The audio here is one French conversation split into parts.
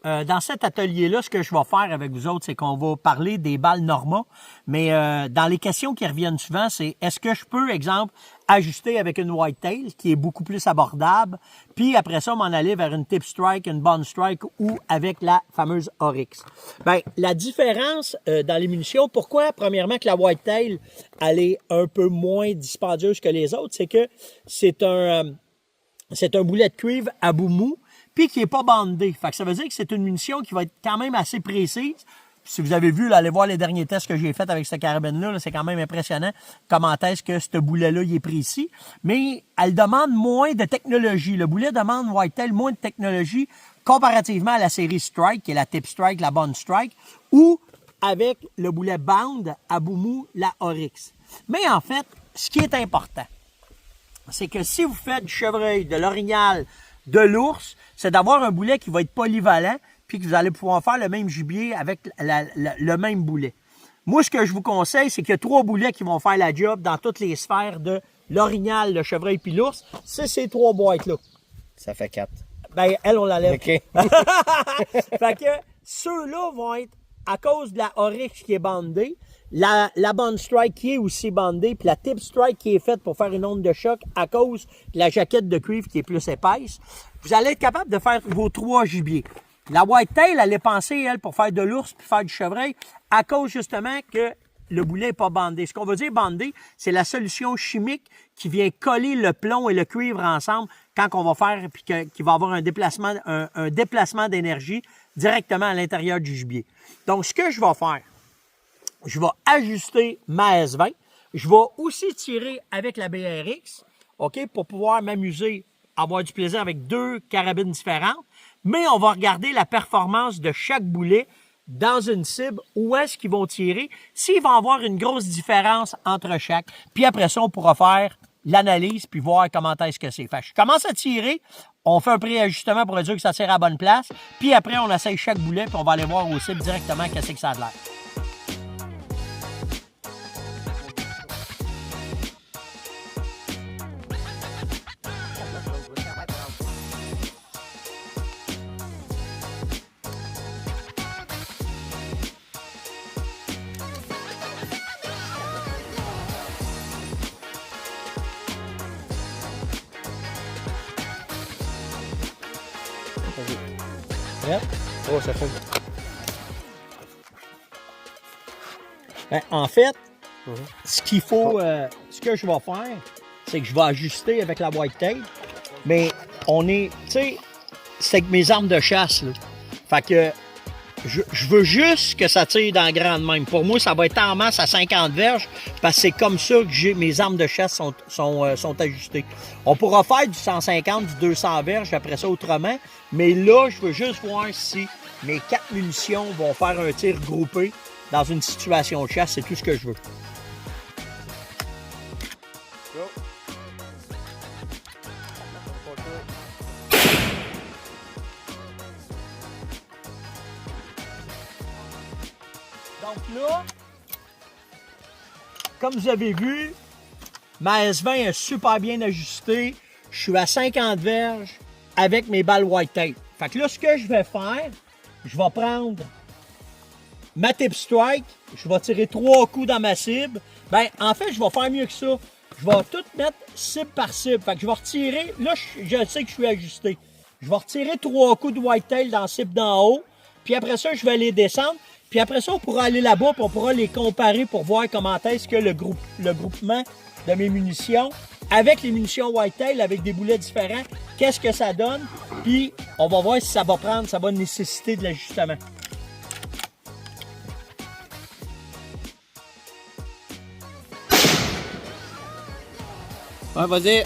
dans cet atelier-là, ce que je vais faire avec vous autres, c'est qu'on va parler des balles Norma. Mais dans les questions qui reviennent souvent, c'est est-ce que je peux, exemple, ajuster avec une Whitetail qui est beaucoup plus abordable, puis après ça, m'en aller vers une Tip Strike, une Bond Strike ou avec la fameuse Oryx. Ben, la différence dans les munitions, pourquoi, premièrement, que la Whitetail, elle est un peu moins dispendieuse que les autres, c'est que c'est un boulet de cuivre à bout mou, puis qui n'est pas bandé. Fait que ça veut dire que c'est une munition qui va être quand même assez précise. Si vous avez vu, là, allez voir les derniers tests que j'ai faits avec cette carabine-là, -là, c'est quand même impressionnant comment est-ce que ce boulet-là il est précis. Mais elle demande moins de technologie. Le boulet demande Whitetail moins de technologie comparativement à la série Strike, qui est la Tip Strike, la Bond Strike, ou avec le boulet Bound à bout mou, la Oryx. Mais en fait, ce qui est important, c'est que si vous faites du chevreuil, de l'orignal, de l'ours, c'est d'avoir un boulet qui va être polyvalent, puis que vous allez pouvoir faire le même gibier avec le même boulet. Moi, ce que je vous conseille, c'est qu'il y a 3 boulets qui vont faire la job dans toutes les sphères de l'orignal, le chevreuil puis l'ours. C'est ces 3 boîtes-là. Ça fait 4. Ben, elle, on la lève. OK. Fait que ceux-là vont être, à cause de la Oryx qui est bandée, la Bond Strike qui est aussi bandée, puis la Tip Strike qui est faite pour faire une onde de choc à cause de la jaquette de cuivre qui est plus épaisse, vous allez être capable de faire vos 3 gibiers. La Whitetail, elle est pensée, elle, pour faire de l'ours puis faire du chevreuil, à cause justement que le boulet n'est pas bandé. Ce qu'on veut dire bandé, c'est la solution chimique qui vient coller le plomb et le cuivre ensemble quand on va faire, puis qu'il va avoir un déplacement d'énergie directement à l'intérieur du gibier. Donc, ce que je vais faire, je vais ajuster ma S20. Je vais aussi tirer avec la BRX, OK, pour pouvoir m'amuser, avoir du plaisir avec 2 carabines différentes. Mais on va regarder la performance de chaque boulet dans une cible, où est-ce qu'ils vont tirer, s'ils vont avoir une grosse différence entre chaque. Puis après ça, on pourra faire l'analyse puis voir comment est-ce que c'est. Fait que je commence à tirer, on fait un préajustement pour être sûr que ça tire à la bonne place, puis après, on essaye chaque boulet, puis on va aller voir au cible directement qu'est-ce que ça a de l'air. Prêt? Oh, ça fait. Ben, en fait, ce qu'il faut, ce que je vais faire, c'est que je vais ajuster avec la Whitetail. Mais on est, tu sais, c'est avec mes armes de chasse, là. Fait que je veux juste que ça tire dans la grande même. Pour moi, ça va être en masse à 50 verges parce que c'est comme ça que mes armes de chasse sont ajustées. On pourra faire du 150, du 200 verges après ça autrement, mais là, je veux juste voir si mes 4 munitions vont faire un tir groupé dans une situation de chasse. C'est tout ce que je veux. Donc là, comme vous avez vu, ma S20 est super bien ajustée. Je suis à 50 verges avec mes balles Whitetail. Fait que là, ce que je vais faire, je vais prendre ma Tip Strike, je vais tirer 3 coups dans ma cible. Ben, en fait, je vais faire mieux que ça. Je vais tout mettre cible par cible. Fait que je vais retirer, là, je sais que je suis ajusté. Je vais retirer 3 coups de Whitetail dans la cible d'en haut. Puis après ça, je vais les descendre. Puis après ça, on pourra aller là-bas et on pourra les comparer pour voir comment est-ce que le groupement de mes munitions, avec les munitions Whitetail, avec des boulets différents, qu'est-ce que ça donne. Puis on va voir si ça va nécessiter de l'ajustement. Ouais, vas-y.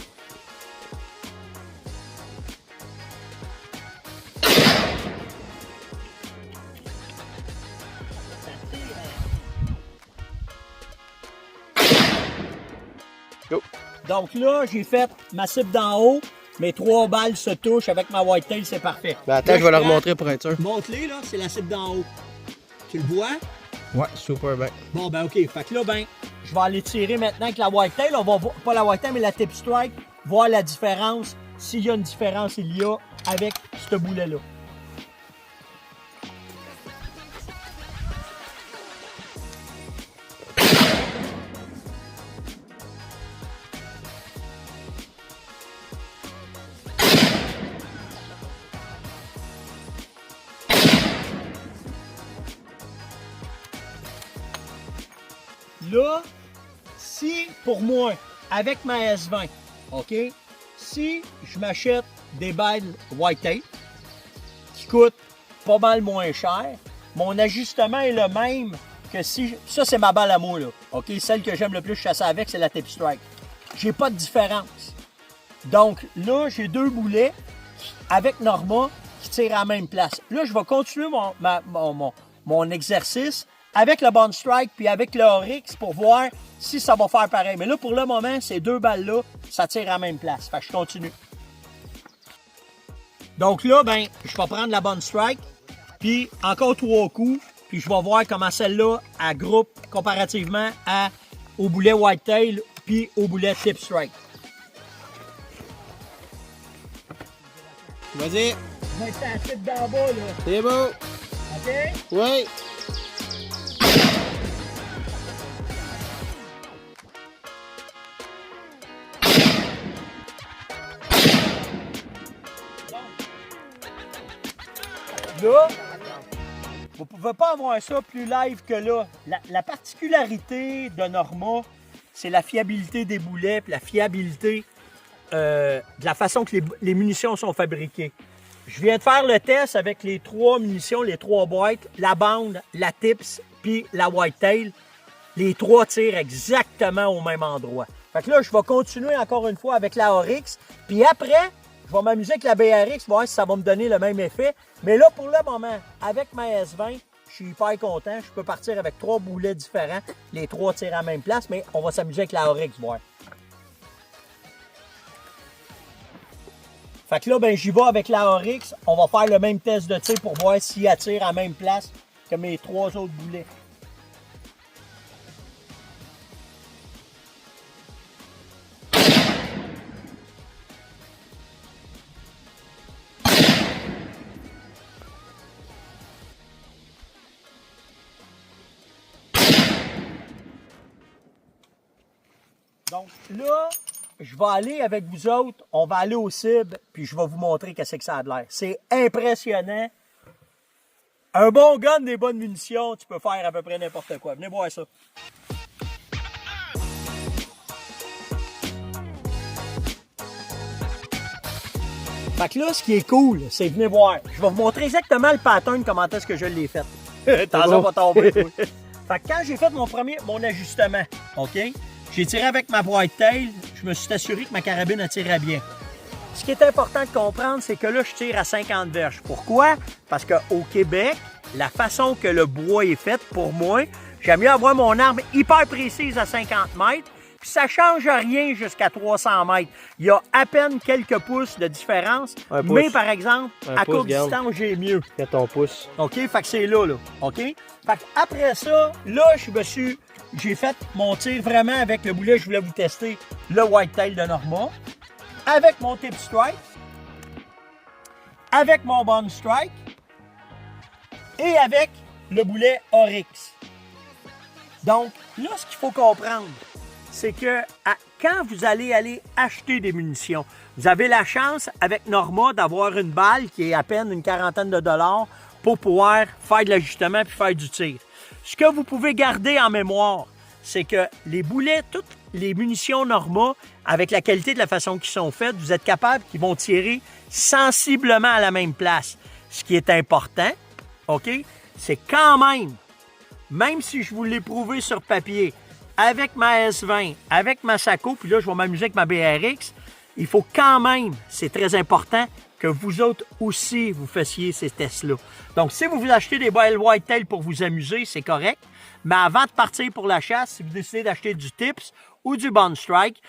Go. Donc là, j'ai fait ma cible d'en haut. Mes 3 balles se touchent avec ma Whitetail, c'est parfait. Ben attends, là, je vais leur montrer pour être sûr. Montre-les, là, c'est la cible d'en haut. Tu le vois? Ouais, super bien. Bon, ben OK. Fait que là, ben, je vais aller tirer maintenant avec la Whitetail. On va voir, pas la Whitetail, mais la Tip Strike, voir la différence. S'il y a une différence, il y a avec ce boulet-là. là, si pour moi, avec ma S20, OK, si je m'achète des balles whitetail qui coûtent pas mal moins cher, mon ajustement est le même que si... Ça, c'est ma balle à moi, là. OK, celle que j'aime le plus chasser avec, c'est la Tip Strike. J'ai pas de différence. Donc là, j'ai deux boulets avec Norma qui tirent à la même place. Là, je vais continuer mon exercice avec le Bond Strike puis avec le Oryx pour voir si ça va faire pareil. Mais là, pour le moment, ces deux balles-là, ça tire à la même place. Fait que je continue. Donc là, ben, je vais prendre la Bond Strike, puis encore 3 coups, puis je vais voir comment celle-là, elle groupe comparativement au boulet Whitetail puis au boulet Tip Strike. Vas-y. Je vais être assis d'en bas, là. C'est beau. OK? Oui. Là, vous ne pouvez pas avoir ça plus live que là. La particularité de Norma, c'est la fiabilité des boulets et la fiabilité de la façon que les munitions sont fabriquées. Je viens de faire le test avec les 3 munitions, les 3 boîtes, la bande, la Tips puis la Whitetail. Les 3 tirent exactement au même endroit. Fait que là, je vais continuer encore une fois avec la Oryx. Puis après, je vais m'amuser avec la BRX, voir si ça va me donner le même effet. Mais là, pour le moment, avec ma S20, je suis hyper content. Je peux partir avec 3 boulets différents. Les 3 tirent à la même place, mais on va s'amuser avec la Oryx, voir. Fait que là, ben, j'y vais avec la Oryx. On va faire le même test de tir pour voir s'il attire à la même place que mes 3 autres boulets. Donc là, je vais aller avec vous autres, on va aller au cible, puis je vais vous montrer qu'est-ce que ça a de l'air. C'est impressionnant. Un bon gun, des bonnes munitions, tu peux faire à peu près n'importe quoi. Venez voir ça. Fait que là, ce qui est cool, c'est venez voir. Je vais vous montrer exactement le pattern, comment est-ce que je l'ai fait. Attention, pas tomber. Fait que quand j'ai fait mon ajustement, OK? J'ai tiré avec ma Whitetail, je me suis assuré que ma carabine tirait bien. Ce qui est important de comprendre, c'est que là, je tire à 50 verges. Pourquoi? Parce qu'au Québec, la façon que le bois est fait, pour moi, j'aime mieux avoir mon arme hyper précise à 50 mètres, puis ça ne change rien jusqu'à 300 mètres. Il y a à peine quelques pouces de différence, mais par exemple, à courte distance, j'ai mieux. Il y a ton pouce. OK? Fait que c'est là, OK? Fait qu'après ça, là, j'ai fait mon tir vraiment avec le boulet. Je voulais vous tester le Whitetail de Norma. Avec mon Tip Strike. Avec mon Bond Strike. Et avec le boulet Oryx. Donc, là, ce qu'il faut comprendre, c'est que quand vous allez acheter des munitions, vous avez la chance, avec Norma, d'avoir une balle qui est à peine une quarantaine de dollars pour pouvoir faire de l'ajustement puis faire du tir. Ce que vous pouvez garder en mémoire, c'est que les boulets, toutes les munitions Norma, avec la qualité de la façon qu'ils sont faites, vous êtes capable qu'ils vont tirer sensiblement à la même place. Ce qui est important, OK, c'est quand même si je vous l'ai prouvé sur papier, avec ma S20, avec ma Sako, puis là, je vais m'amuser avec ma BRX, il faut quand même, c'est très important, que vous autres aussi, vous fassiez ces tests-là. Donc, si vous vous achetez des balles Whitetail pour vous amuser, c'est correct. Mais avant de partir pour la chasse, si vous décidez d'acheter du Tips ou du Bond Strike,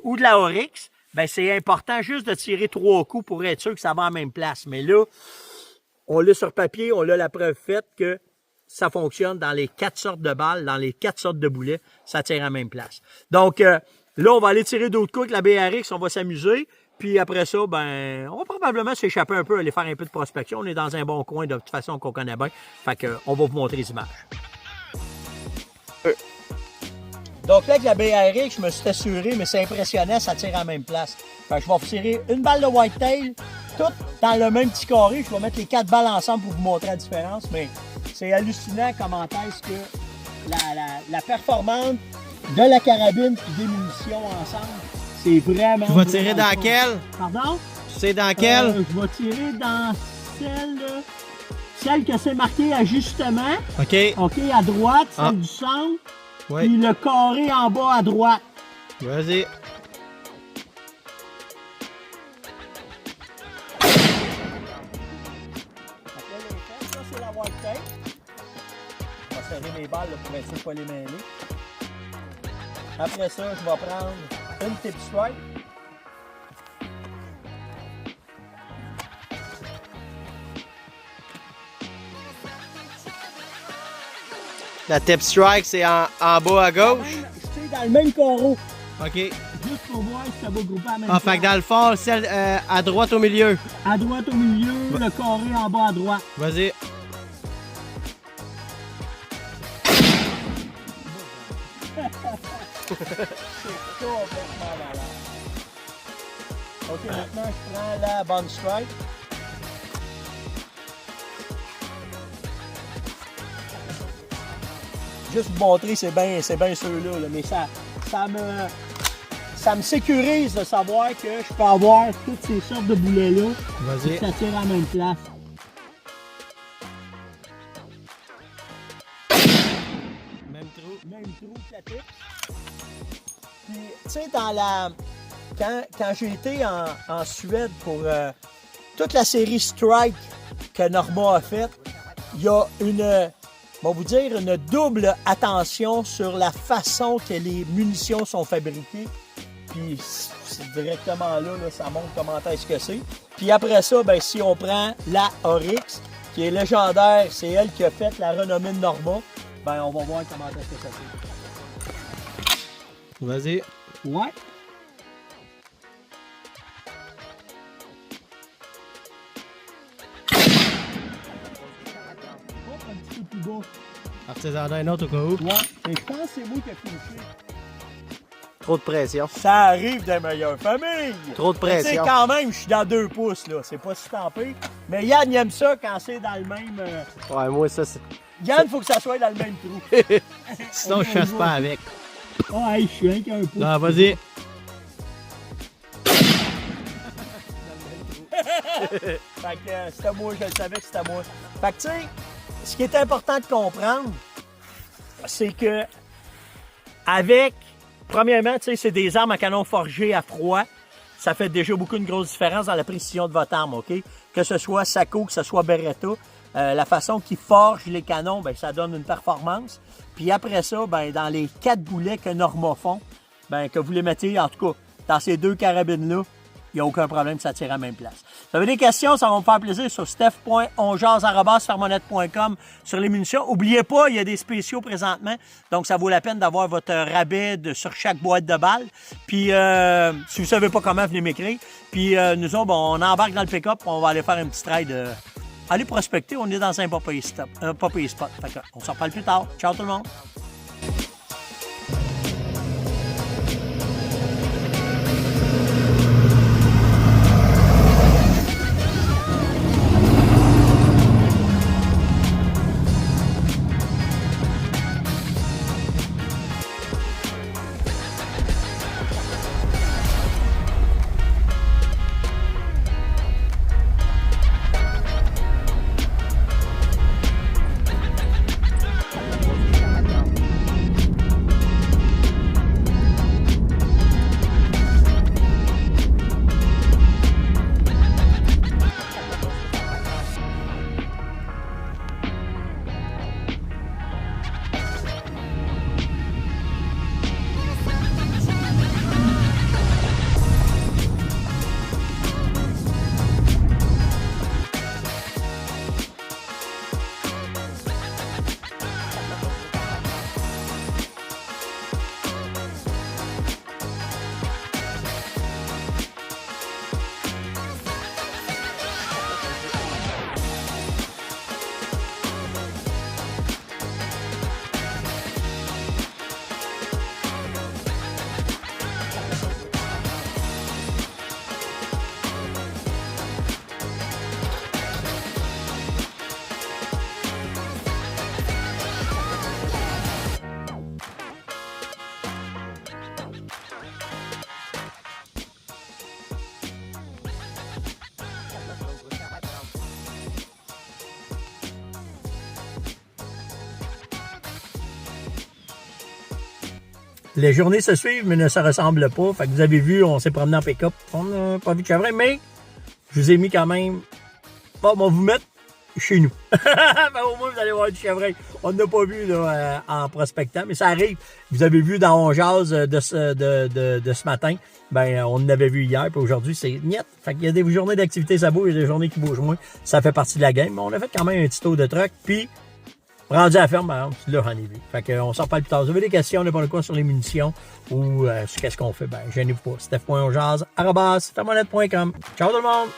ou de la Oryx, ben c'est important juste de tirer 3 coups pour être sûr que ça va à la même place. Mais là, on l'a sur papier, on a la preuve faite que ça fonctionne dans les 4 sortes de balles, dans les 4 sortes de boulets, ça tire à la même place. Donc, là, on va aller tirer d'autres coups avec la BRX, on va s'amuser. Puis après ça, ben, on va probablement s'échapper un peu, aller faire un peu de prospection. On est dans un bon coin de toute façon qu'on connaît bien. Fait qu'on va vous montrer les images. Donc là, avec la BRX, je me suis assuré, mais c'est impressionnant, ça tire à la même place. Fait que je vais tirer une balle de Whitetail, toutes dans le même petit carré. Je vais mettre les 4 balles ensemble pour vous montrer la différence, mais c'est hallucinant comment est-ce que la performance de la carabine et des munitions ensemble, c'est vraiment... Tu vas tirer dans cool. quelle? Pardon? Tu sais dans quelle? Je vais tirer dans celle que c'est marqué ajustement. OK. OK, à droite, celle Ah. du centre. Ouais. Puis le carré en bas à droite. Vas-y. Ça, c'est la white tape. Je vais serrer mes balles là, pour être sûr de ne pas les mêler. Après ça, je vais prendre une tip strike. La tip strike, c'est en bas à gauche. Je tire dans le même carreau. OK. Juste pour voir si ça va grouper à la même Ah, fait que dans le fond, celle à droite au milieu. À droite au milieu, le carré en bas à droite. Vas-y. C'est complètement malade. OK, maintenant, je prends la bonne strike. Juste vous montrer, c'est bien ceux-là, là, mais ça me sécurise de savoir que je peux avoir toutes ces sortes de boulets-là et Vas-y. que ça tire à la même place. Même trou. Même trou que la tip. Puis, tu sais, quand j'ai été en Suède pour toute la série Strike que Norma a faite, il y a on va vous dire, une double attention sur la façon que les munitions sont fabriquées. Puis c'est directement là, ça montre comment est-ce que c'est. Puis après ça, ben, si on prend la Oryx, qui est légendaire, c'est elle qui a fait la renommée de Norma, ben on va voir comment est-ce que ça fait. Vas-y. Ouais. Un petit peu plus bas. Artisanat, un autre au cas où. Ouais, mais je pense que c'est moi qui ai touché. Trop de pression. Ça arrive des meilleures familles. Trop de Tu sais, pression. quand même, je suis dans 2 pouces, là. C'est pas si tant pire. Mais Yann, il aime ça quand c'est dans le même... Ouais, moi, ça, c'est. Yann, il faut que ça soit dans le même trou. Sinon, je chasse pas avec. Oh, hey, je suis rien qu'un pouce. Non, vas-y. Fait que c'était moi, je le savais que c'était moi. Fait que tu sais, ce qui est important de comprendre, c'est que avec, premièrement, tu sais, c'est des armes à canon forgé à froid. Ça fait déjà beaucoup une grosse différence dans la précision de votre arme, OK? Que ce soit Sako, que ce soit Beretta, la façon qu'ils forgent les canons, ben, ça donne une performance. Puis après ça, ben, dans les 4 boulets que Norma font, ben, que vous les mettez, en tout cas, dans ces 2 carabines-là, il n'y a aucun problème, ça tire à la même place. Si vous avez des questions, ça va me faire plaisir sur steph.onjaz@fermonette.com sur les munitions. N'oubliez pas, il y a des spéciaux présentement, donc ça vaut la peine d'avoir votre rabais sur chaque boîte de balles. Puis, si vous ne savez pas comment, venez m'écrire. Puis, nous autres, bon, on embarque dans le pick-up, on va aller faire un petit ride. Aller prospecter, on est dans un pas pire spot. Fait que, on s'en reparle plus tard. Ciao tout le monde! Les journées se suivent, mais ne se ressemblent pas. Fait que vous avez vu, on s'est promené en pick-up. On n'a pas vu de chevreuil, mais je vous ai mis quand même... Bon, on va vous mettre chez nous. Ben, au moins, vous allez voir du chevreuil. On n'a pas vu là, en prospectant, mais ça arrive. Vous avez vu dans On Jase de ce matin, ben on en avait vu hier, puis aujourd'hui, c'est niet. Fait qu'il y a des journées d'activité, ça bouge, il y a des journées qui bougent moins. Ça fait partie de la game. Mais on a fait quand même un petit tour de truck, puis rendu à la ferme, par exemple, là, j'en ai vu. Fait qu'on s'en parle plus tard. Vous avez des questions, n'importe quoi sur les munitions ou sur qu'est-ce qu'on fait, ben gênez-vous pas. Steph.onjase@fermonette.com. Ciao tout le monde!